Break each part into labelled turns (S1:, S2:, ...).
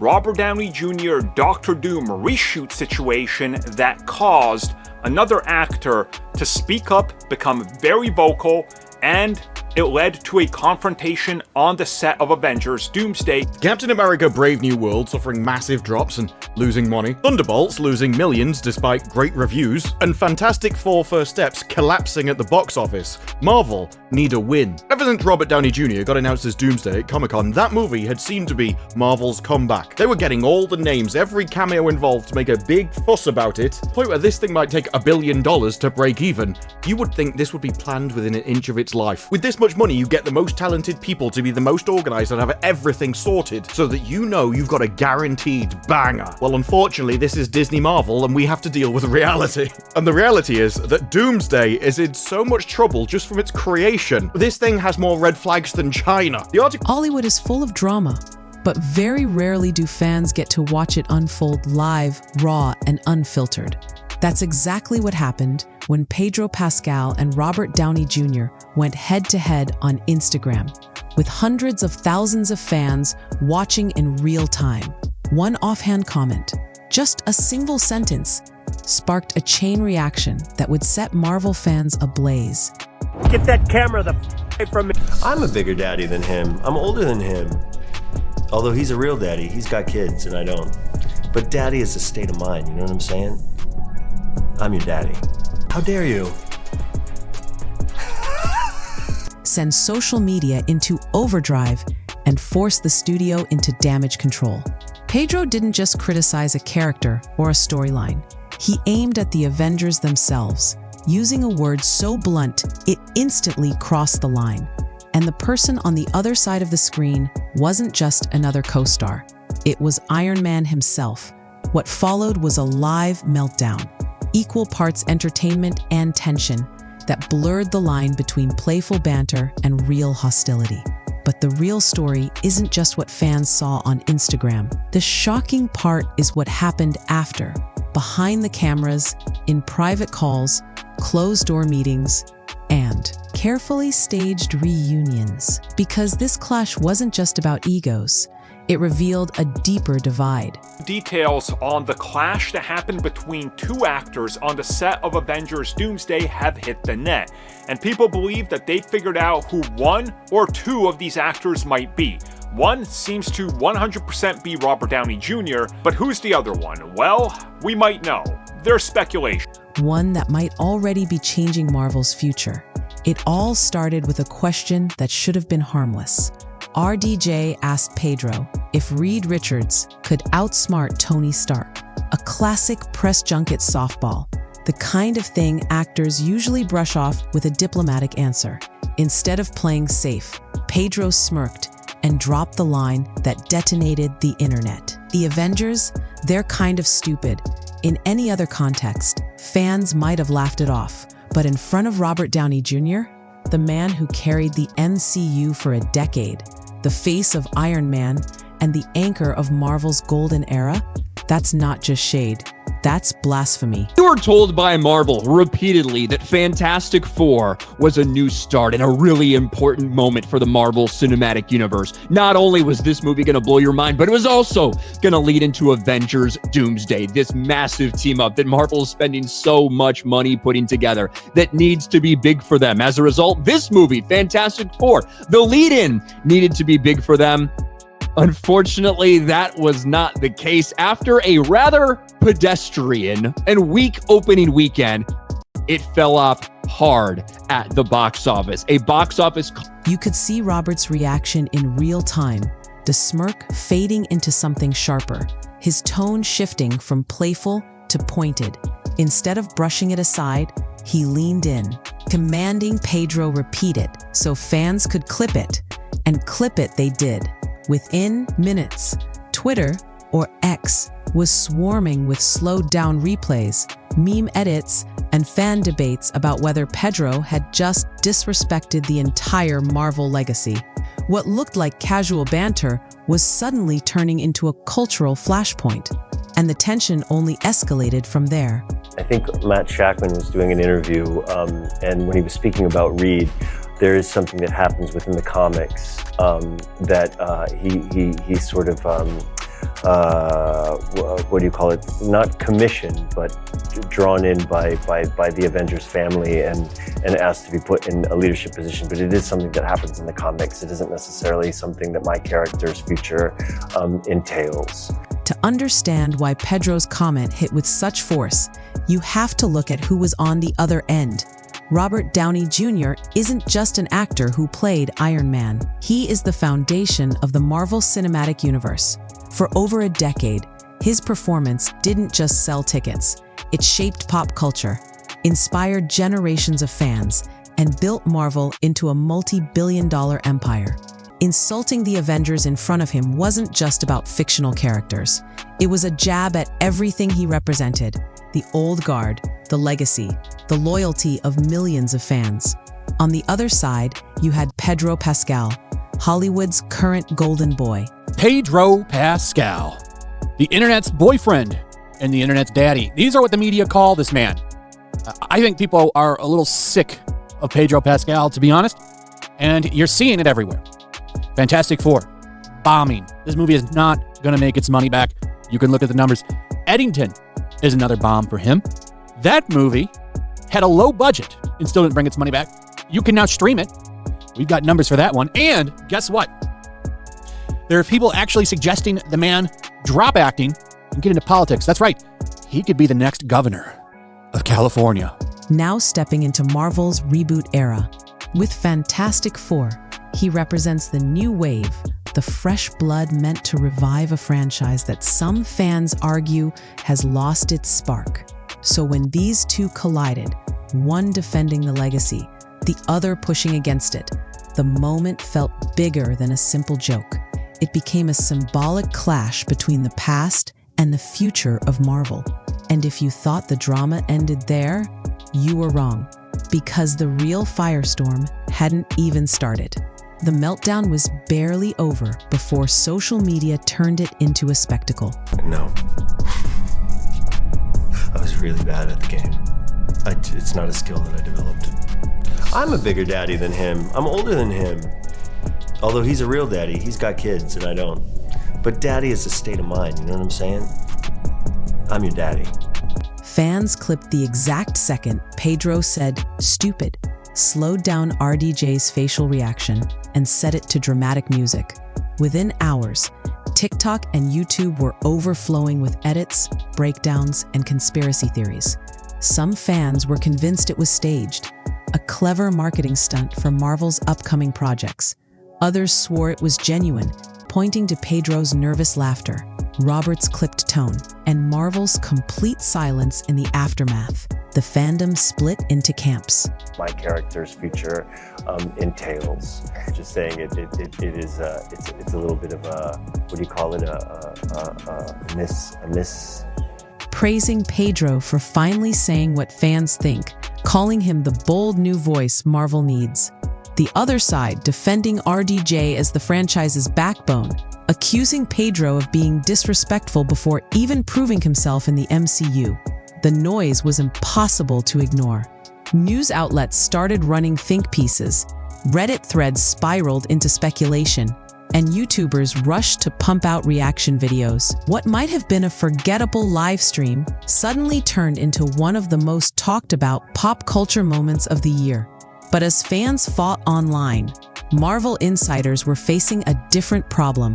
S1: Robert Downey Jr. Doctor Doom reshoot situation that caused another actor to speak up, become very vocal, and it led to a confrontation on the set of Avengers Doomsday.
S2: Captain America Brave New World suffering massive drops and losing money, Thunderbolts losing millions despite great reviews, and Fantastic Four First Steps collapsing at the box office. Marvel need a win. Ever since Robert Downey Jr. got announced as Doomsday at Comic-Con, that movie had seemed to be Marvel's comeback. They were getting all the names, every cameo involved to make a big fuss about it, to the point where this thing might take $1 billion to break even. You would think this would be planned within an inch of its life. With this much money, you get the most talented people to be the most organized and have everything sorted so that you know you've got a guaranteed banger. Well, unfortunately, this is Disney Marvel and we have to deal with reality. And the reality is that Doomsday is in so much trouble just from its creation. This thing has more red flags than China.
S3: Hollywood is full of drama, but very rarely do fans get to watch it unfold live, raw, and unfiltered. That's exactly what happened when Pedro Pascal and Robert Downey Jr. went head-to-head on Instagram, with hundreds of thousands of fans watching in real time. One offhand comment, just a single sentence, sparked a chain reaction that would set Marvel fans ablaze.
S4: Get that camera the from me.
S5: I'm a bigger daddy than him. I'm older than him. Although he's a real daddy, he's got kids and I don't. But daddy is a state of mind, you know what I'm saying? I'm your daddy. How dare you?
S3: Send social media into overdrive and force the studio into damage control. Pedro didn't just criticize a character or a storyline. He aimed at the Avengers themselves, using a word so blunt it instantly crossed the line. And the person on the other side of the screen wasn't just another co-star. It was Iron Man himself. What followed was a live meltdown, equal parts entertainment and tension that blurred the line between playful banter and real hostility. But the real story isn't just what fans saw on Instagram. The shocking part is what happened after, behind the cameras, in private calls, closed-door meetings, and carefully staged reunions. Because this clash wasn't just about egos. It revealed a deeper divide.
S1: Details on the clash that happened between two actors on the set of Avengers Doomsday have hit the net, and people believe that they figured out who one or two of these actors might be. One seems to 100% be Robert Downey Jr., but who's the other one? Well, we might know. There's speculation.
S3: One that might already be changing Marvel's future. It all started with a question that should have been harmless. RDJ asked Pedro if Reed Richards could outsmart Tony Stark, a classic press junket softball, the kind of thing actors usually brush off with a diplomatic answer. Instead of playing safe, Pedro smirked and dropped the line that detonated the internet. The Avengers, they're kind of stupid. In any other context, fans might have laughed it off, but in front of Robert Downey Jr., the man who carried the MCU for a decade, the face of Iron Man, and the anchor of Marvel's golden era, that's not just shade. That's blasphemy.
S6: We were told by Marvel repeatedly that Fantastic Four was a new start and a really important moment for the Marvel Cinematic Universe. Not only was this movie going to blow your mind, but it was also going to lead into Avengers Doomsday, this massive team up that Marvel is spending so much money putting together that needs to be big for them. As a result, this movie, Fantastic Four, the lead-in needed to be big for them. Unfortunately, that was not the case. After a rather pedestrian and weak opening weekend, it fell off hard at the box office.
S3: You could see Robert's reaction in real time, the smirk fading into something sharper, his tone shifting from playful to pointed. Instead of brushing it aside, he leaned in, commanding Pedro repeat it so fans could clip it. And clip it they did. Within minutes, Twitter, or X, was swarming with slowed-down replays, meme edits, and fan debates about whether Pedro had just disrespected the entire Marvel legacy. What looked like casual banter was suddenly turning into a cultural flashpoint, and the tension only escalated from there.
S5: I think Matt Shackman was doing an interview, and when he was speaking about Reed, there is something that happens within the comics that he sort of what do you call it? Not commissioned, but drawn in by the Avengers family and asked to be put in a leadership position. But it is something that happens in the comics. It isn't necessarily something that my character's future entails.
S3: To understand why Pedro's comment hit with such force, you have to look at who was on the other end. Robert Downey Jr. isn't just an actor who played Iron Man. He is the foundation of the Marvel Cinematic Universe. For over a decade, his performance didn't just sell tickets. It shaped pop culture, inspired generations of fans, and built Marvel into a multi-billion-dollar empire. Insulting the Avengers in front of him wasn't just about fictional characters. It was a jab at everything he represented: the old guard, the legacy, the loyalty of millions of fans. On the other side, you had Pedro Pascal, Hollywood's current golden boy.
S7: Pedro Pascal, the internet's boyfriend and the internet's daddy. These are what the media call this man. I think people are a little sick of Pedro Pascal, to be honest, and you're seeing it everywhere. Fantastic Four, bombing. This movie is not going to make its money back. You can look at the numbers. Eddington is another bomb for him. That movie had a low budget and still didn't bring its money back. You can now stream it. We've got numbers for that one. And guess what? There are people actually suggesting the man drop acting and get into politics. That's right. He could be the next governor of California.
S3: Now stepping into Marvel's reboot era. With Fantastic Four, he represents the new wave, the fresh blood meant to revive a franchise that some fans argue has lost its spark. So when these two collided, one defending the legacy, the other pushing against it, the moment felt bigger than a simple joke. It became a symbolic clash between the past and the future of Marvel. And if you thought the drama ended there, you were wrong, because the real firestorm hadn't even started. The meltdown was barely over before social media turned it into a spectacle.
S5: No. I was really bad at the game. It's not a skill that I developed. I'm a bigger daddy than him. I'm older than him. Although he's a real daddy, he's got kids and I don't. But daddy is a state of mind, you know what I'm saying? I'm your daddy.
S3: Fans clipped the exact second Pedro said "stupid," slowed down RDJ's facial reaction, and set it to dramatic music. Within hours, TikTok and YouTube were overflowing with edits, breakdowns, and conspiracy theories. Some fans were convinced it was staged, a clever marketing stunt for Marvel's upcoming projects. Others swore it was genuine, pointing to Pedro's nervous laughter, Robert's clipped tone, and Marvel's complete silence in the aftermath. The fandom split into camps.
S5: My character's future entails. Just saying, it's a little bit of a, what do you call it? A miss.
S3: Praising Pedro for finally saying what fans think, calling him the bold new voice Marvel needs. The other side defending RDJ as the franchise's backbone, accusing Pedro of being disrespectful before even proving himself in the MCU. The noise was impossible to ignore. News outlets started running think pieces, Reddit threads spiraled into speculation, and YouTubers rushed to pump out reaction videos. What might have been a forgettable live stream suddenly turned into one of the most talked about pop culture moments of the year. But as fans fought online, Marvel insiders were facing a different problem.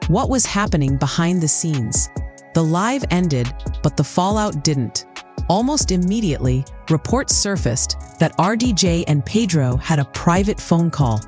S3: What was happening behind the scenes? The live ended, but the fallout didn't. Almost immediately, reports surfaced that RDJ and Pedro had a private phone call.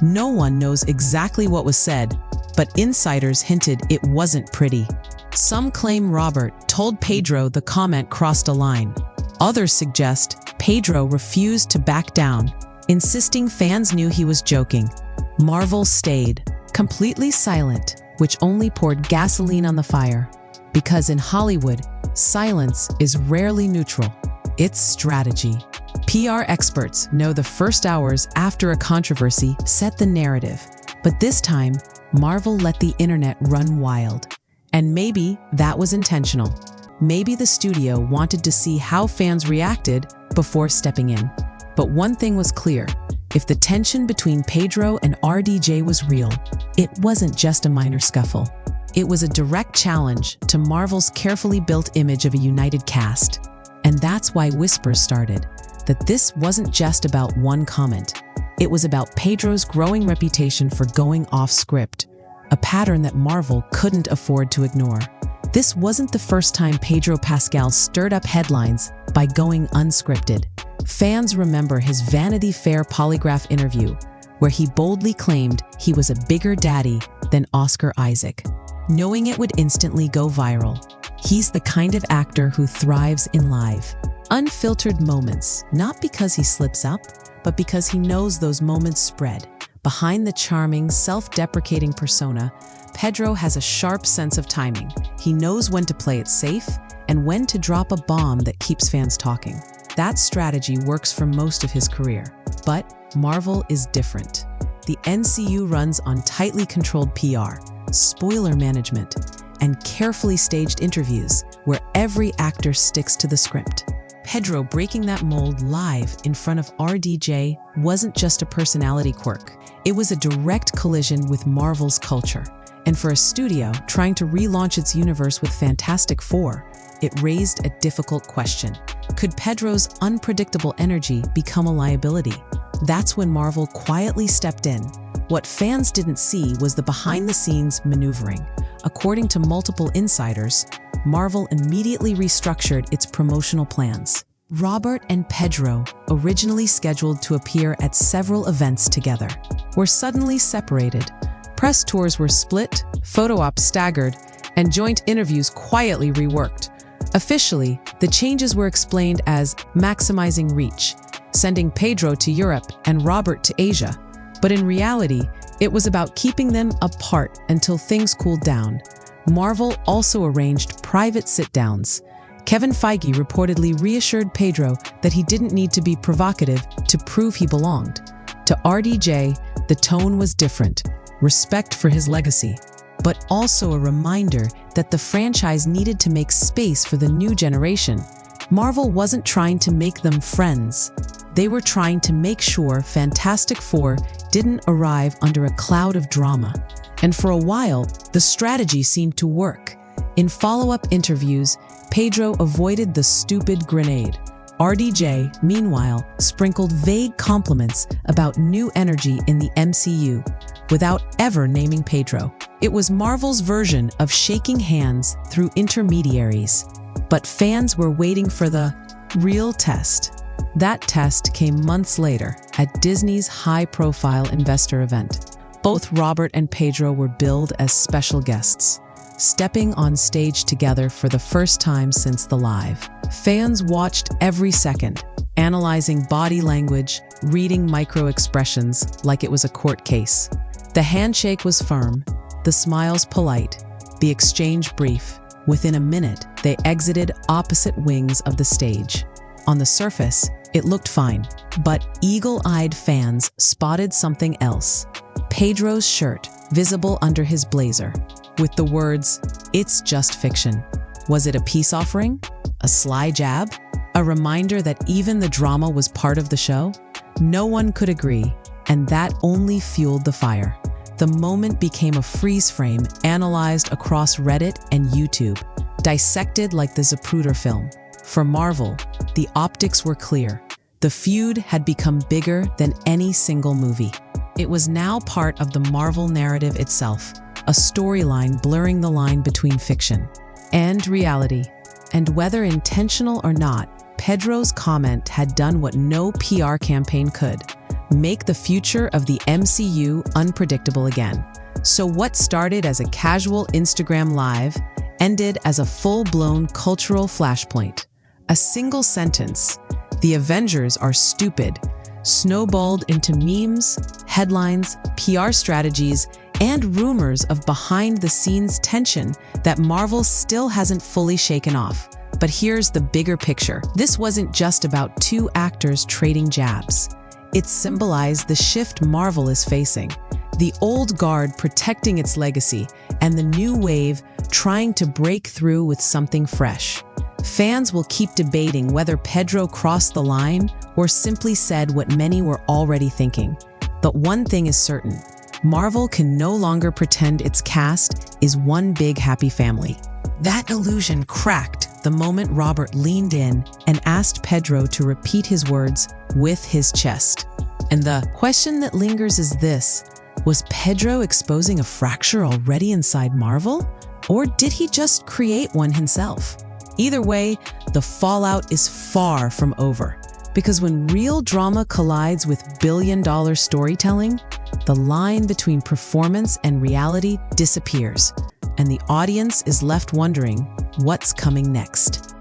S3: No one knows exactly what was said, but insiders hinted it wasn't pretty. Some claim Robert told Pedro the comment crossed a line. Others suggest Pedro refused to back down, insisting fans knew he was joking. Marvel stayed completely silent, which only poured gasoline on the fire. Because in Hollywood, silence is rarely neutral. It's strategy. PR experts know the first hours after a controversy set the narrative. But this time, Marvel let the internet run wild. And maybe that was intentional. Maybe the studio wanted to see how fans reacted before stepping in. But one thing was clear. If the tension between Pedro and RDJ was real, it wasn't just a minor scuffle. It was a direct challenge to Marvel's carefully built image of a united cast. And that's why whispers started, that this wasn't just about one comment. It was about Pedro's growing reputation for going off script, a pattern that Marvel couldn't afford to ignore. This wasn't the first time Pedro Pascal stirred up headlines by going unscripted. Fans remember his Vanity Fair polygraph interview, where he boldly claimed he was a bigger daddy than Oscar Isaac, knowing it would instantly go viral. He's the kind of actor who thrives in live, unfiltered moments, not because he slips up, but because he knows those moments spread. Behind the charming, self-deprecating persona, Pedro has a sharp sense of timing. He knows when to play it safe and when to drop a bomb that keeps fans talking. That strategy works for most of his career. But Marvel is different. The MCU runs on tightly controlled PR, spoiler management, and carefully staged interviews where every actor sticks to the script. Pedro breaking that mold live in front of RDJ wasn't just a personality quirk. It was a direct collision with Marvel's culture. And for a studio trying to relaunch its universe with Fantastic Four, it raised a difficult question. Could Pedro's unpredictable energy become a liability? That's when Marvel quietly stepped in. What fans didn't see was the behind-the-scenes maneuvering. According to multiple insiders, Marvel immediately restructured its promotional plans. Robert and Pedro, originally scheduled to appear at several events together, were suddenly separated. Press tours were split, photo ops staggered, and joint interviews quietly reworked. Officially, the changes were explained as maximizing reach, sending Pedro to Europe and Robert to Asia. But in reality, it was about keeping them apart until things cooled down. Marvel also arranged private sit-downs. Kevin Feige reportedly reassured Pedro that he didn't need to be provocative to prove he belonged. To RDJ, the tone was different, respect for his legacy, but also a reminder that the franchise needed to make space for the new generation. Marvel wasn't trying to make them friends. They were trying to make sure Fantastic Four didn't arrive under a cloud of drama. And for a while, the strategy seemed to work. In follow-up interviews, Pedro avoided the stupid grenade. RDJ, meanwhile, sprinkled vague compliments about new energy in the MCU, without ever naming Pedro. It was Marvel's version of shaking hands through intermediaries. But fans were waiting for the real test. That test came months later at Disney's high-profile investor event. Both Robert and Pedro were billed as special guests, stepping on stage together for the first time since the live. Fans watched every second, analyzing body language, reading micro-expressions like it was a court case. The handshake was firm, the smiles polite, the exchange brief. Within a minute, they exited opposite wings of the stage. On the surface, it looked fine, but eagle-eyed fans spotted something else. Pedro's shirt, visible under his blazer, with the words, "It's just fiction." Was it a peace offering? A sly jab? A reminder that even the drama was part of the show? No one could agree, and that only fueled the fire. The moment became a freeze frame analyzed across Reddit and YouTube, dissected like the Zapruder film. For Marvel, the optics were clear. The feud had become bigger than any single movie. It was now part of the Marvel narrative itself, a storyline blurring the line between fiction and reality. And whether intentional or not, Pedro's comment had done what no PR campaign could: make the future of the MCU unpredictable again. So what started as a casual Instagram live ended as a full-blown cultural flashpoint. A single sentence, "The Avengers are stupid," snowballed into memes, headlines, PR strategies, and rumors of behind-the-scenes tension that Marvel still hasn't fully shaken off. But here's the bigger picture. This wasn't just about two actors trading jabs. It symbolized the shift Marvel is facing, the old guard protecting its legacy, and the new wave trying to break through with something fresh. Fans will keep debating whether Pedro crossed the line or simply said what many were already thinking. But one thing is certain: Marvel can no longer pretend its cast is one big happy family. That illusion cracked the moment Robert leaned in and asked Pedro to repeat his words with his chest. And the question that lingers is this: was Pedro exposing a fracture already inside Marvel? Or did he just create one himself? Either way, the fallout is far from over. Because when real drama collides with billion-dollar storytelling, the line between performance and reality disappears, and the audience is left wondering what's coming next.